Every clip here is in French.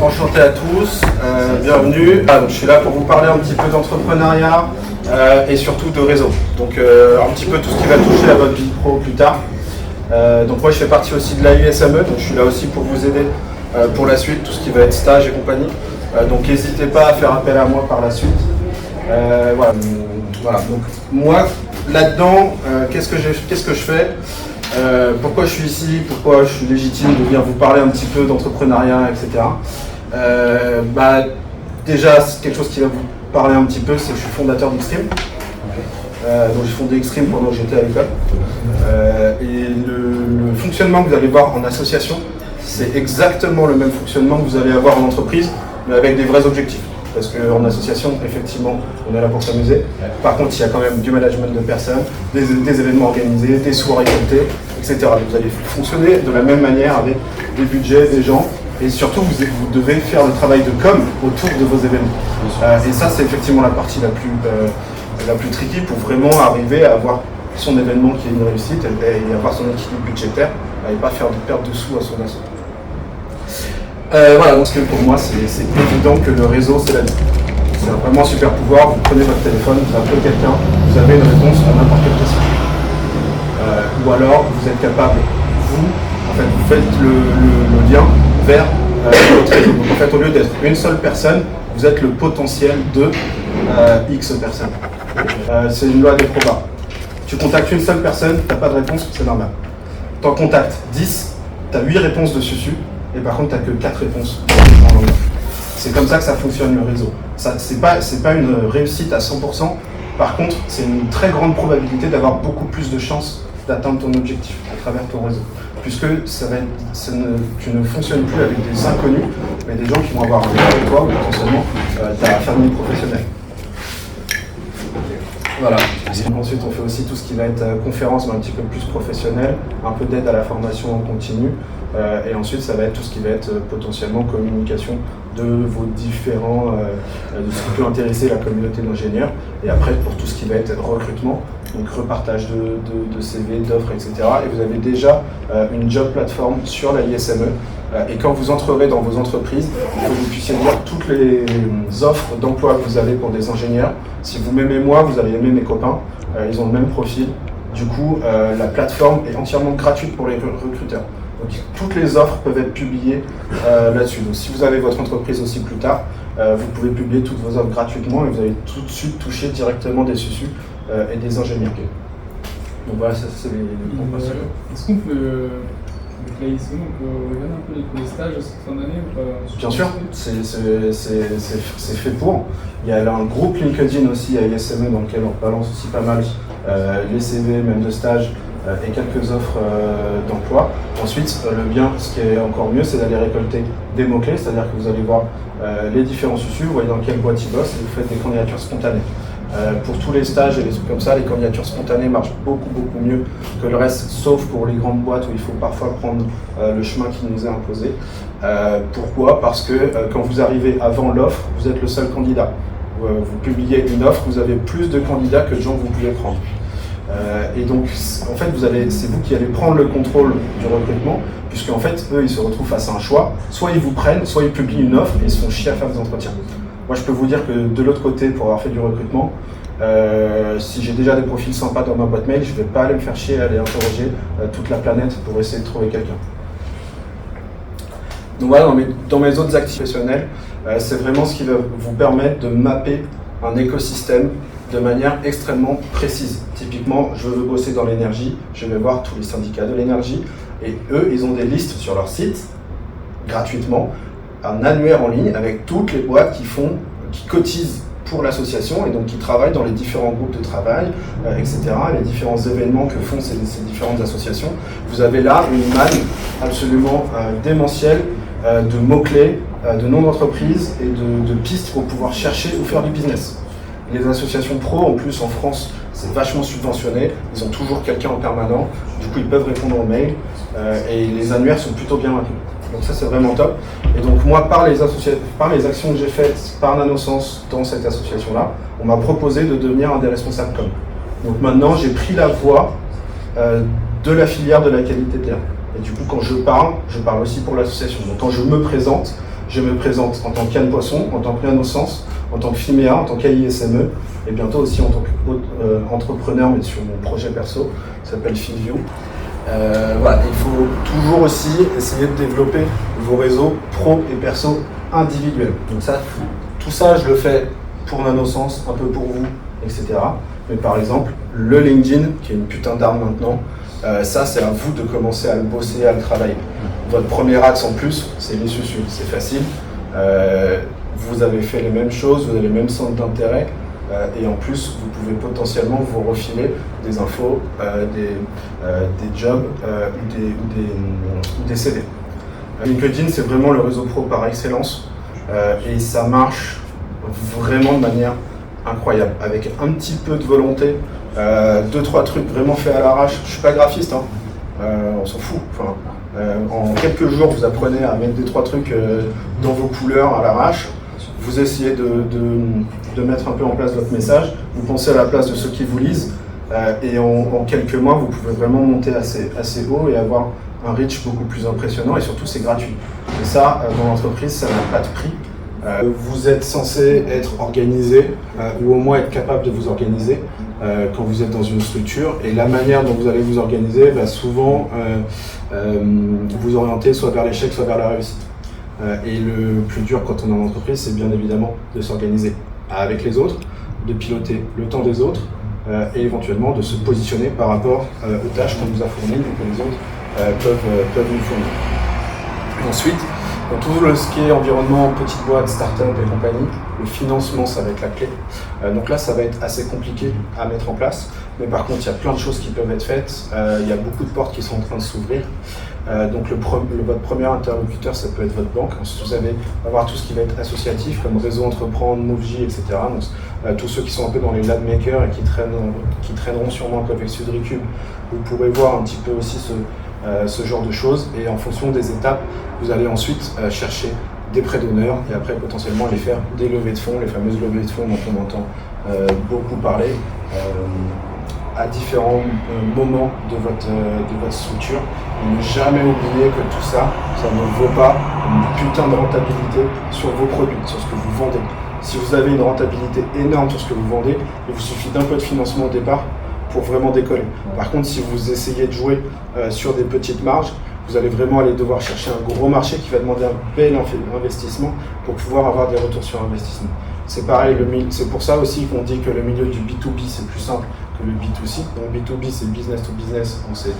Enchanté à tous, bienvenue. Donc, je suis là pour vous parler un petit peu d'entrepreneuriat et surtout de réseau. Donc un petit peu tout ce qui va toucher à votre vie pro plus tard. Donc moi je fais partie aussi de la USME, donc je suis là aussi pour vous aider pour la suite, tout ce qui va être stage et compagnie. Donc n'hésitez pas à faire appel à moi par la suite. Voilà. Donc moi là-dedans, qu'est-ce que je fais? Pourquoi je suis ici, pourquoi je suis légitime de venir vous parler un petit peu d'entrepreneuriat, etc. Déjà, c'est quelque chose qui va vous parler un petit peu, c'est que je suis fondateur d'Xtreme. Donc j'ai fondé Xtreme pendant que j'étais à l'école. Et le fonctionnement que vous allez voir en association, c'est exactement le même fonctionnement que vous allez avoir en entreprise, mais avec des vrais objectifs. Parce qu'en association, effectivement, on est là pour s'amuser. Par contre, il y a quand même du management de personnes, des événements organisés, des soirées comptées, etc. Vous allez fonctionner de la même manière avec des budgets, des gens. Et surtout, vous devez faire le travail de com autour de vos événements. Et ça, c'est effectivement la partie la plus tricky pour vraiment arriver à avoir son événement qui est une réussite et avoir son équilibre budgétaire et pas faire de perte de sous à son assaut. Voilà, donc pour moi, c'est évident que le réseau, c'est la vie. C'est vraiment un super pouvoir. Vous prenez votre téléphone, vous appelez quelqu'un, vous avez une réponse à n'importe quelle question. Ou alors, vous êtes capable, vous faites le lien vers votre réseau. Donc, en fait, au lieu d'être une seule personne, vous êtes le potentiel de X personnes. C'est une loi des probas. Tu contactes une seule personne, tu n'as pas de réponse, c'est normal. Tu en contactes 10, tu as 8 réponses dessus. Et par contre, tu n'as que 4 réponses. C'est comme ça que ça fonctionne le réseau. C'est pas une réussite à 100%. Par contre, c'est une très grande probabilité d'avoir beaucoup plus de chances d'atteindre ton objectif à travers ton réseau. Puisque tu ne fonctionnes plus avec des inconnus, mais des gens qui vont avoir un lien avec toi ou potentiellement ta famille professionnelle. Voilà. Ensuite, on fait aussi tout ce qui va être conférence, mais un petit peu plus professionnel, un peu d'aide à la formation en continu. Et ensuite, ça va être tout ce qui va être potentiellement communication de vos différents, de ce qui peut intéresser la communauté d'ingénieurs. Et après, pour tout ce qui va être recrutement, donc repartage de CV, d'offres, etc. Et vous avez déjà une job plateforme sur la ISME. Et quand vous entrerez dans vos entreprises, il faut que vous puissiez voir toutes les offres d'emploi que vous avez pour des ingénieurs. Si vous m'aimez moi, vous allez aimer mes copains. Ils ont le même profil. Du coup, la plateforme est entièrement gratuite pour les recruteurs. Donc toutes les offres peuvent être publiées là-dessus. Donc si vous avez votre entreprise aussi plus tard, vous pouvez publier toutes vos offres gratuitement et vous allez tout de suite toucher directement des susus et des ingénieurs. Donc voilà, ça c'est les points principaux. Est-ce qu'on peut, avec la ISME, on peut regarder un peu les stages de cette fin d'année ou pas? Bien sûr, c'est fait pour. Il y a un groupe LinkedIn aussi à ISME dans lequel on balance aussi pas mal les CV, même de stage, et quelques offres d'emploi. Ensuite, ce qui est encore mieux, c'est d'aller récolter des mots-clés, c'est-à-dire que vous allez voir les différents susus, vous voyez dans quelle boîte ils bossent et vous faites des candidatures spontanées. Pour tous les stages et les trucs comme ça, les candidatures spontanées marchent beaucoup mieux que le reste, sauf pour les grandes boîtes où il faut parfois prendre le chemin qui nous est imposé. Pourquoi? Parce que quand vous arrivez avant l'offre, vous êtes le seul candidat. Vous publiez une offre, vous avez plus de candidats que de gens que vous pouvez prendre. Et donc, en fait, c'est vous qui allez prendre le contrôle du recrutement, puisque en fait, eux, ils se retrouvent face à un choix. Soit ils vous prennent, soit ils publient une offre et ils se font chier à faire des entretiens. Moi, je peux vous dire que de l'autre côté, pour avoir fait du recrutement, si j'ai déjà des profils sympas dans ma boîte mail, je ne vais pas aller me faire chier à aller interroger toute la planète pour essayer de trouver quelqu'un. Donc voilà, dans mes autres activités professionnelles, c'est vraiment ce qui va vous permettre de mapper un écosystème de manière extrêmement précise. Typiquement, je veux bosser dans l'énergie, je vais voir tous les syndicats de l'énergie, et eux, ils ont des listes sur leur site, gratuitement, un annuaire en ligne avec toutes les boîtes qui cotisent pour l'association et donc qui travaillent dans les différents groupes de travail, etc., les différents événements que font ces différentes associations. Vous avez là une manne absolument démentielle de mots-clés, de noms d'entreprises et de pistes pour pouvoir chercher ou faire du business. Les associations pro, en plus en France, c'est vachement subventionné, ils ont toujours quelqu'un en permanent, du coup ils peuvent répondre aux mails et les annuaires sont plutôt bien maintenus. Donc ça c'est vraiment top. Et donc moi par les actions que j'ai faites par NanoSense dans cette association-là, on m'a proposé de devenir un des responsables com. Donc maintenant j'ai pris la voie de la filière de la qualité de l'air. Et du coup quand je parle aussi pour l'association. Donc quand je me présente, Je me présente en tant qu'Yann Poisson, en tant que NanoSense, en tant que FIMEA, en tant qu'AISME, et bientôt aussi en tant qu'entrepreneur, mais sur mon projet perso, qui s'appelle FeedView. Voilà, il faut toujours aussi essayer de développer vos réseaux pro et perso individuels. Donc ça, tout ça, je le fais pour NanoSense, un peu pour vous, etc. Mais par exemple, le LinkedIn, qui est une putain d'arme maintenant, ça, c'est à vous de commencer à le bosser, à le travailler. Votre premier axe en plus, c'est les susus, c'est facile. Vous avez fait les mêmes choses, vous avez les mêmes centres d'intérêt, et en plus, vous pouvez potentiellement vous refiler des infos, des jobs ou des CV. LinkedIn, c'est vraiment le réseau pro par excellence, et ça marche vraiment de manière incroyable, avec un petit peu de volonté, 2-3 trucs vraiment faits à l'arrache. Je suis pas graphiste, hein. On s'en fout. Enfin, en quelques jours, vous apprenez à mettre 2-3 trucs dans vos couleurs à l'arrache. Vous essayez de mettre un peu en place votre message, vous pensez à la place de ceux qui vous lisent, et en quelques mois, vous pouvez vraiment monter assez haut et avoir un reach beaucoup plus impressionnant, et surtout c'est gratuit. Et ça, dans l'entreprise, ça n'a pas de prix. Vous êtes censé être organisé, ou au moins être capable de vous organiser quand vous êtes dans une structure, et la manière dont vous allez vous organiser va souvent vous orienter soit vers l'échec, soit vers la réussite. Et le plus dur quand on est en entreprise, c'est bien évidemment de s'organiser avec les autres, de piloter le temps des autres, et éventuellement de se positionner par rapport aux tâches qu'on nous a fournies et que les autres peuvent nous fournir. Ensuite, dans tout ce qui est environnement, petite boîte, start-up et compagnie, le financement, ça va être la clé. Donc là, ça va être assez compliqué à mettre en place. Mais par contre, il y a plein de choses qui peuvent être faites. Il y a beaucoup de portes qui sont en train de s'ouvrir. Donc votre premier interlocuteur, ça peut être votre banque. Ensuite, vous allez avoir tout ce qui va être associatif, comme Réseau Entreprendre, Moveji, etc. Donc, tous ceux qui sont un peu dans les lab makers et qui traîneront sûrement un peu avec Sudricube, vous pourrez voir un petit peu aussi ce genre de choses. Et en fonction des étapes, vous allez ensuite chercher des prêts d'honneur et après potentiellement les faire des levées de fonds, les fameuses levées de fonds dont on entend beaucoup parler à différents moments de votre structure. Et ne jamais oublier que tout ça, ça ne vaut pas une putain de rentabilité sur vos produits, sur ce que vous vendez. Si vous avez une rentabilité énorme sur ce que vous vendez, il vous suffit d'un peu de financement au départ pour vraiment décoller. Par contre, si vous essayez de jouer sur des petites marges, vous allez vraiment aller devoir chercher un gros marché qui va demander un bel investissement pour pouvoir avoir des retours sur investissement. C'est pareil, c'est pour ça aussi qu'on dit que le milieu du B2B c'est plus simple que le B2C. Donc B2B c'est business to business, on sait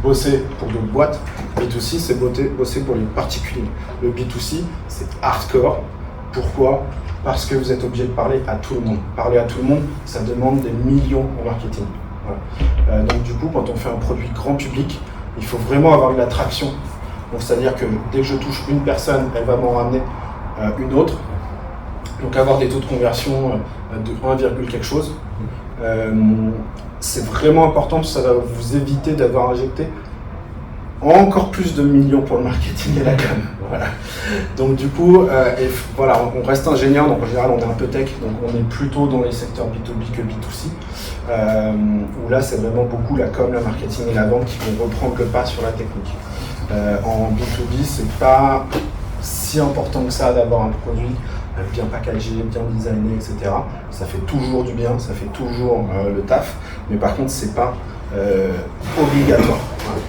bosser pour d'autres boîtes. B2C c'est bosser pour les particuliers. Le B2C c'est hardcore. Pourquoi ? Parce que vous êtes obligé de parler à tout le monde. Parler à tout le monde, ça demande des millions en marketing. Voilà. Donc du coup, quand on fait un produit grand public, il faut vraiment avoir de l'attraction. Donc c'est-à-dire que dès que je touche une personne, elle va m'en ramener une autre. Donc avoir des taux de conversion de 1, quelque chose. C'est vraiment important parce que ça va vous éviter d'avoir injecté encore plus de millions pour le marketing et la com. Voilà. Donc du coup, voilà, on reste ingénieur, donc en général on est un peu tech, donc on est plutôt dans les secteurs B2B que B2C, où là c'est vraiment beaucoup la com, le marketing et la vente qui vont reprendre le pas sur la technique. En B2B, c'est pas si important que ça d'avoir un produit bien packagé, bien designé, etc. Ça fait toujours du bien, ça fait toujours le taf, mais par contre c'est pas obligatoire. Voilà.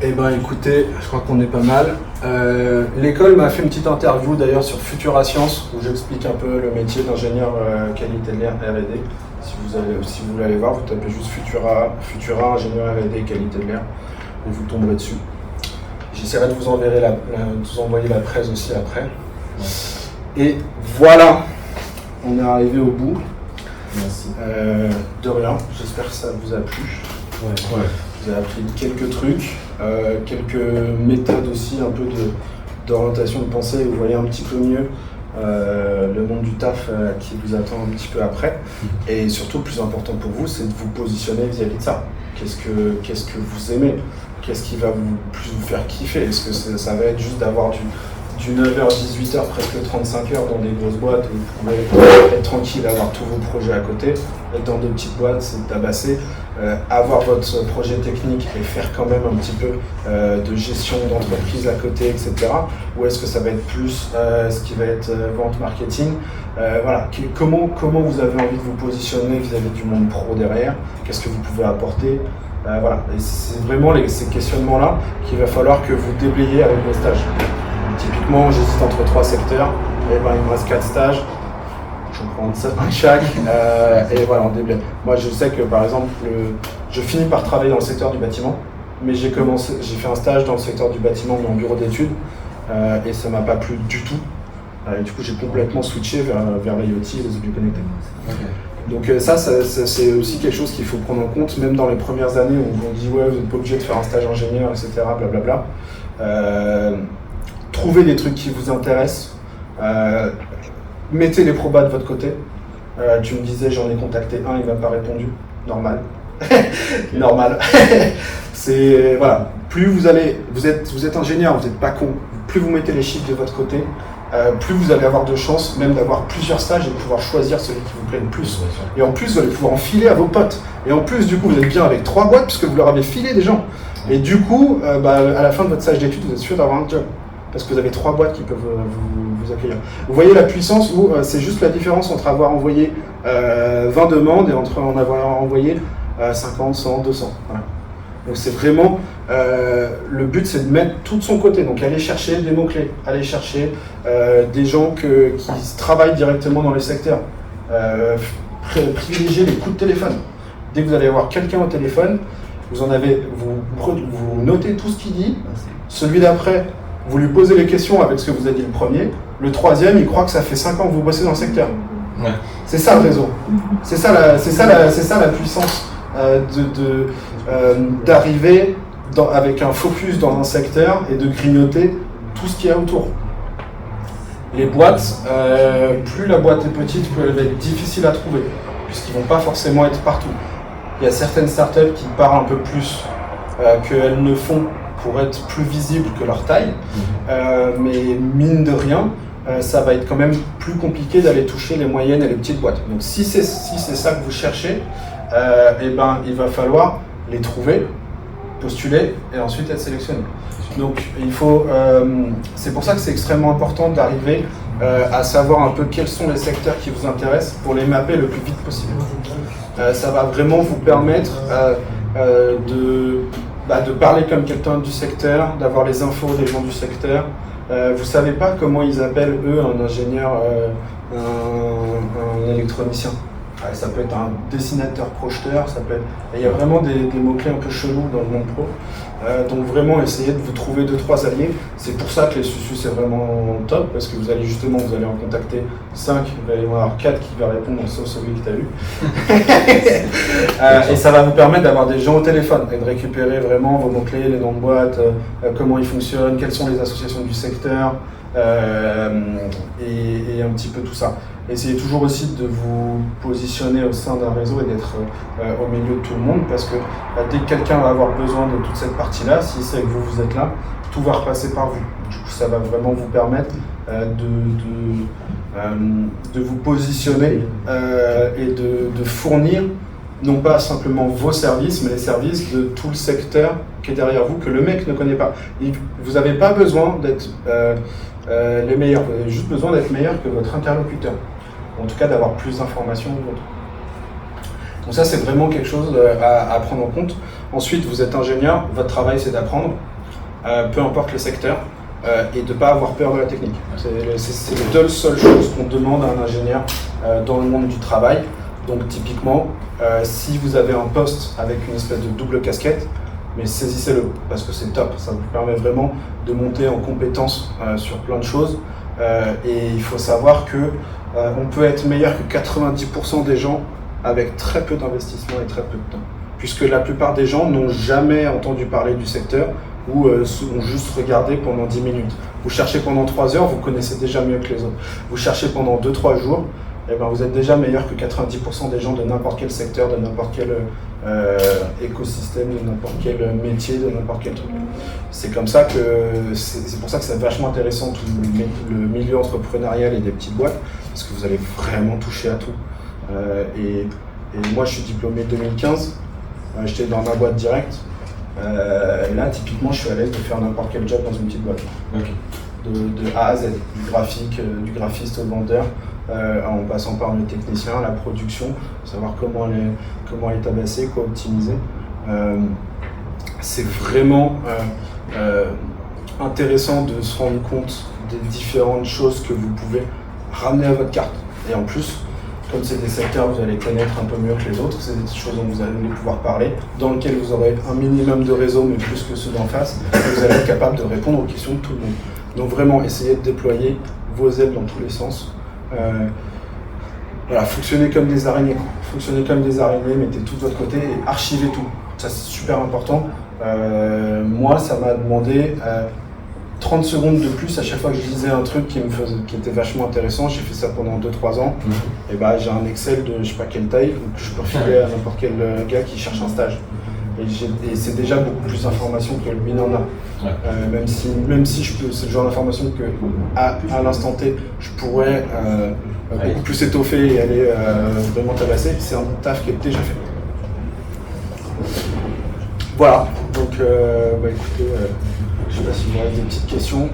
Eh ben écoutez, je crois qu'on est pas mal. L'école m'a fait une petite interview d'ailleurs sur Futura Science où j'explique un peu le métier d'ingénieur qualité de l'air R&D. Si vous voulez aller voir, vous tapez juste Futura ingénieur R&D qualité de l'air et vous tomberez dessus. J'essaierai de vous envoyer la presse aussi après. Et voilà, on est arrivé au bout. Merci. De rien, j'espère que ça vous a plu. Ouais. Vous avez appris quelques trucs, quelques méthodes aussi, un peu d'orientation de pensée. Vous voyez un petit peu mieux le monde du taf qui vous attend un petit peu après. Et surtout, le plus important pour vous, c'est de vous positionner vis-à-vis de ça. Qu'est-ce que vous aimez ? Qu'est-ce qui va plus vous faire kiffer ? Est-ce que ça va être juste d'avoir du 9h-18h, presque 35 heures dans des grosses boîtes où vous pouvez être tranquille, avoir tous vos projets à côté. Être dans des petites boîtes, c'est tabasser. Avoir votre projet technique et faire quand même un petit peu de gestion d'entreprise à côté, etc. Ou est-ce que ça va être plus ce qui va être vente, marketing? Voilà. Comment vous avez envie de vous positionner vis-à-vis du monde pro derrière? Qu'est-ce que vous pouvez apporter? Voilà. Et c'est vraiment ces questionnements-là qu'il va falloir que vous déblayez avec vos stages. Typiquement, j'hésite entre 3 secteurs. Et ben, il me reste 4 stages. Je prends un chaque et voilà, on déblaye. Moi, je sais que par exemple, je finis par travailler dans le secteur du bâtiment, mais j'ai fait un stage dans le secteur du bâtiment, mais en bureau d'études, et ça m'a pas plu du tout. Et du coup, j'ai complètement switché vers l'IoT et les objets connectés. Okay. Donc ça, c'est aussi quelque chose qu'il faut prendre en compte, même dans les premières années où on dit ouais, vous n'êtes pas obligé de faire un stage ingénieur, etc. Blablabla. Trouvez des trucs qui vous intéressent. Mettez les probas de votre côté. Tu me disais, j'en ai contacté un, il m'a pas répondu. Normal. Normal. C'est voilà. Plus vous êtes ingénieur, vous n'êtes pas con. Plus vous mettez les chiffres de votre côté, plus vous allez avoir de chances même d'avoir plusieurs stages et de pouvoir choisir celui qui vous plaît le plus. Et en plus, vous allez pouvoir en filer à vos potes. Et en plus, du coup, vous êtes bien avec 3 boîtes puisque vous leur avez filé des gens. Et du coup, à la fin de votre stage d'études, vous êtes sûr d'avoir un job. Parce que vous avez 3 boîtes qui peuvent vous accueillir. Vous voyez la puissance où c'est juste la différence entre avoir envoyé 20 demandes et entre en avoir envoyé 50, 100, 200. Voilà. Donc c'est vraiment, le but c'est de mettre tout de son côté. Donc aller chercher des mots-clés, aller chercher des gens qui travaillent directement dans les secteurs. Privilégier les coups de téléphone. Dès que vous allez avoir quelqu'un au téléphone, vous notez tout ce qu'il dit. Celui d'après, vous lui posez les questions avec ce que vous avez dit le premier. Le 3e, il croit que ça fait 5 ans que vous bossez dans le secteur. Ouais. C'est ça le réseau. C'est ça la puissance d'arriver avec un focus dans un secteur et de grignoter tout ce qu'il y a autour. Les boîtes, plus la boîte est petite, plus elle va être difficile à trouver, puisqu'ils ne vont pas forcément être partout. Il y a certaines startups qui parlent un peu plus qu'elles ne font pour être plus visibles que leur taille, mais mine de rien, ça va être quand même plus compliqué d'aller toucher les moyennes et les petites boîtes. Donc si c'est ça que vous cherchez, il va falloir les trouver, postuler et ensuite être sélectionné. Donc il faut, c'est pour ça que c'est extrêmement important d'arriver à savoir un peu quels sont les secteurs qui vous intéressent pour les mapper le plus vite possible. Ça va vraiment vous permettre de parler comme quelqu'un du secteur, d'avoir les infos des gens du secteur. Vous savez pas comment ils appellent eux un ingénieur, un électronicien. Ça peut être un dessinateur projeteur, ça peut être... Il y a vraiment des mots-clés un peu chelous dans le monde pro. Donc vraiment essayez de vous trouver 2-3 alliés. C'est pour ça que les Susu c'est vraiment top, parce que vous allez en contacter 5, il va y en avoir 4 qui va répondre sauf celui que tu as eu. Et ça va vous permettre d'avoir des gens au téléphone et de récupérer vraiment vos mots-clés, les noms de boîtes, comment ils fonctionnent, quelles sont les associations du secteur, et un petit peu tout ça. Essayez toujours aussi de vous positionner au sein d'un réseau et d'être au milieu de tout le monde, parce que dès que quelqu'un va avoir besoin de toute cette partie-là, si c'est que vous êtes là, tout va repasser par vous. Du coup, ça va vraiment vous permettre de vous positionner et de fournir non pas simplement vos services, mais les services de tout le secteur qui est derrière vous, que le mec ne connaît pas. Vous n'avez pas besoin d'être les meilleurs, vous avez juste besoin d'être meilleur que votre interlocuteur. En tout cas, d'avoir plus d'informations que l'autre. Donc ça, c'est vraiment quelque chose à prendre en compte. Ensuite, vous êtes ingénieur, votre travail, c'est d'apprendre, peu importe le secteur, et de ne pas avoir peur de la technique. C'est les 2 seules choses qu'on demande à un ingénieur dans le monde du travail. Donc typiquement, si vous avez un poste avec une espèce de double casquette, mais saisissez-le, parce que c'est top. Ça vous permet vraiment de monter en compétence sur plein de choses. Et il faut savoir que on peut être meilleur que 90% des gens avec très peu d'investissement et très peu de temps. Puisque la plupart des gens n'ont jamais entendu parler du secteur ou ont juste regardé pendant 10 minutes. Vous cherchez pendant 3 heures, vous connaissez déjà mieux que les autres. Vous cherchez pendant 2-3 jours, et vous êtes déjà meilleur que 90% des gens de n'importe quel secteur, de n'importe quelle écosystème de n'importe quel métier, de n'importe quel truc. C'est comme ça que c'est pour ça que c'est vachement intéressant tout le milieu entrepreneurial et des petites boîtes, parce que vous allez vraiment toucher à tout. Et moi je suis diplômé 2015, j'étais dans ma boîte directe. Et là typiquement je suis à l'aise de faire n'importe quel job dans une petite boîte. Okay. De A à Z, du graphique, du graphiste au vendeur, en passant par le technicien, la production, savoir comment les tabasser, quoi optimiser. C'est vraiment intéressant de se rendre compte des différentes choses que vous pouvez ramener à votre carte. Et en plus, comme c'est des secteurs que vous allez connaître un peu mieux que les autres, c'est des choses dont vous allez pouvoir parler, dans lesquelles vous aurez un minimum de réseau, mais plus que ceux d'en face, et vous allez être capable de répondre aux questions de tout le monde. Donc vraiment, essayez de déployer vos ailes dans tous les sens. Voilà, fonctionnez comme des araignées. Fonctionnez comme des araignées, mettez tout de votre côté et archivez tout. Ça, c'est super important. Moi, ça m'a demandé 30 secondes de plus à chaque fois que je lisais un truc qui était vachement intéressant. J'ai fait ça pendant 2-3 ans. Et bah, j'ai un Excel de je sais pas quelle taille que je peux refiler à n'importe quel gars qui cherche un stage. Et c'est déjà beaucoup plus d'informations que lui n'en a. Ouais. Même si c'est le genre d'information que à l'instant T, je pourrais beaucoup plus étoffer et aller vraiment tabasser, c'est un taf qui est déjà fait. Voilà, donc écoutez, je ne sais pas si vous avez des petites questions.